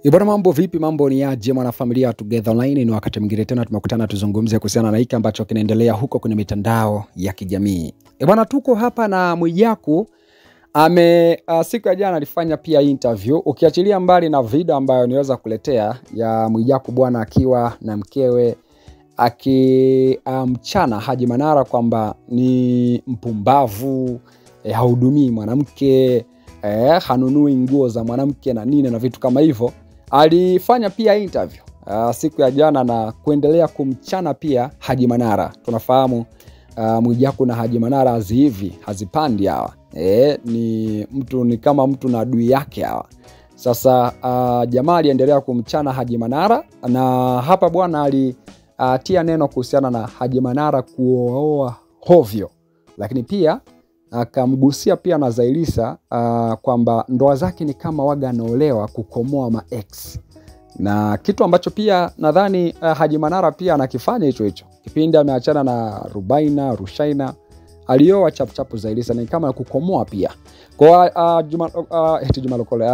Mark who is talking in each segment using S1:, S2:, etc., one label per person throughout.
S1: Ibona mambo vipi, mambo ni aje mwanafamilia Together Online? Ni wakati mwingine tena tumekutana tuzungumzie kuhusiana na hiki ambacho kinaendelea huko kwenye mitandao ya kijamii. Ibona tuko hapa na Mwijaku siku ya jana alifanya pia interview, ukiachilia mbali na video ambayo niweza kuletea ya Mwijaku bwana akiwa na mkewe mchana Haji Manara kwamba ni mpumbavu, haudumii mwanamke, hanunui nguo za mwanamke na nini na vitu kama hivyo. Alifanya pia interview siku ya jana na kuendelea kumchana pia Haji Manara. Tunafahamu Mwijaku na Haji Manara hivi hazipandi hawa. Ni kama mtu na adui yake hawa. Sasa jamaa aliendelea kumchana Haji Manara, na hapa bwana alitia neno kuhusiana na Haji Manara kuoa hovyo, lakini pia akamgusia pia na Zailisa kwamba ndoa zake ni kama waga anaolewa kukomoa ma-ex. Na kitu ambacho pia nadhani Haji Manara pia anakifanya hicho. Kipindi ameachana na Rushaina, alioa chapu Zailisa, ni kama kukomoa pia. Kwa Juma Lokole,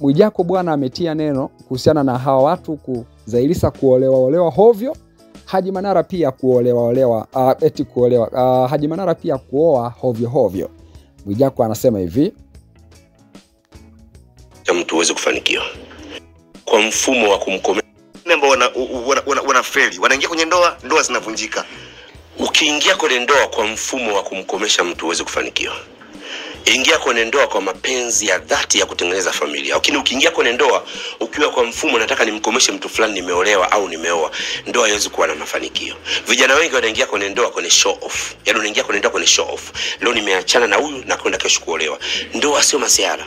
S1: Mwijaku bwana ametia neno kuhusiana na hawa watu Zailisa kuolewa hovyo, Haji Manara pia kuolewa Haji Manara pia kuoa hovyo. Mwijaku anasema hivi:
S2: mtu uweze kufanikiwa kwa mfumo wa kumkomesha ambao wanafeli, wanaingia kwenye ndoa zinavunjika. Ukiingia kwenye ndoa kwa mfumo wa kumkomesha mtu uweze kufanikiwa, ingia kwenye ndoa kwa mapenzi ya dhati ya kutengeneza familia. Lakini ukiingia kwenye ndoa ukiwa kwa mfumo nataka nimkomeshe mtu fulani, nimeolewa au nimeoa, ndoa haiwezi kuwa na mafanikio. Vijana wengi wanaingia kwenye ndoa kwenye show off. Yaani unaingia kwenye ndoa kwenye show off. Leo nimeachana na huyu na kwenda kesho kuolewa. Ndoa sio masiara.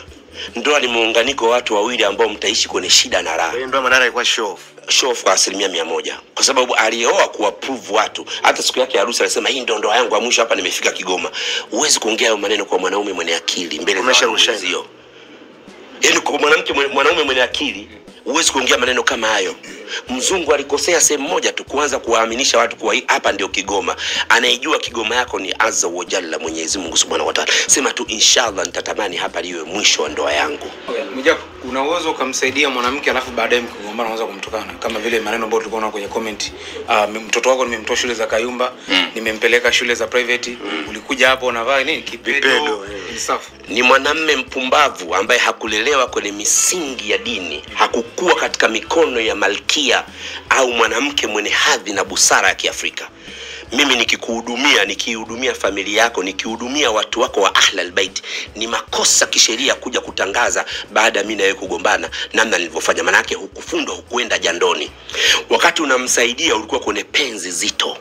S2: Ndoa ni muunganiko wa watu wawili ambao mtaishi kwenye shida na raha. Ndoa Manara ilikuwa show off kwa 100%, kwa sababu alioa kuapprove watu. Hata siku yake ya harusi alisema hii ndio ndoa yangu ya mwisho, hapa nimefika Kigoma. Uwezi kuongea hayo maneno kwa mwanaume mwenye akili mbele za Rushaina. Yaani kwa mwanaume mwenye akili uwezi kuongea maneno kama hayo. Mzungu alikosea sehemu moja tu, kuanza kuwaaminisha watu kwa hapa ndio Kigoma. Anayejua Kigoma yako ni Azza wa Jalla, Mwenyezi Mungu Subhanahu wa Ta'ala. Sema tu inshallah nitatamani hapa liwe mwisho wa ndoa yangu.
S3: Mwijaku, una uwezo ukamsaidia mwanamke alafu baadaye mkigombana unaanza kumtukana, kama vile maneno ambayo tulikuwa kwenye comment. Mtoto wako nimemtoa shule za Kayumba, nimempeleka shule za private, ulikuja hapo unavaa nini kipedo.
S2: Ni mwanamume mpumbavu ambaye hakulelewa kwenye misingi ya dini, hakukua katika mikono ya malkia au mwanamke mwenye hadhi na busara ya Kiafrika. Mimi nikihudumia familia yako, nikihudumia watu wako wa Ahlul Bait, ni makosa kisheria kuja kutangaza baada mimi na wewe kugombana namna nilivyofanya. Maana yake hukufundwa, hukuenda jandoni. Wakati unamsaidia ulikuwa kwenye penzi zito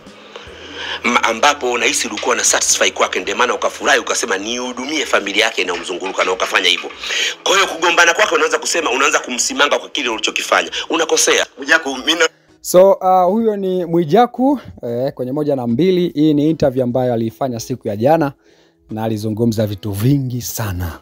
S2: ambapo unahisi ulikuwa na satisfy kwake, ndio maana ukafurahi ukasema nihudumie familia yake na umzunguruka, na ukafanya hivyo. Kwa hiyo kugombana kwako unaanza kumsimanga kwa kile ulichokifanya, unakosea. Mwijaku
S1: So huyo ni Mwijaku kwenye 1 na 2. Hii ni interview ambayo alifanya siku ya jana na alizungumza vitu vingi sana.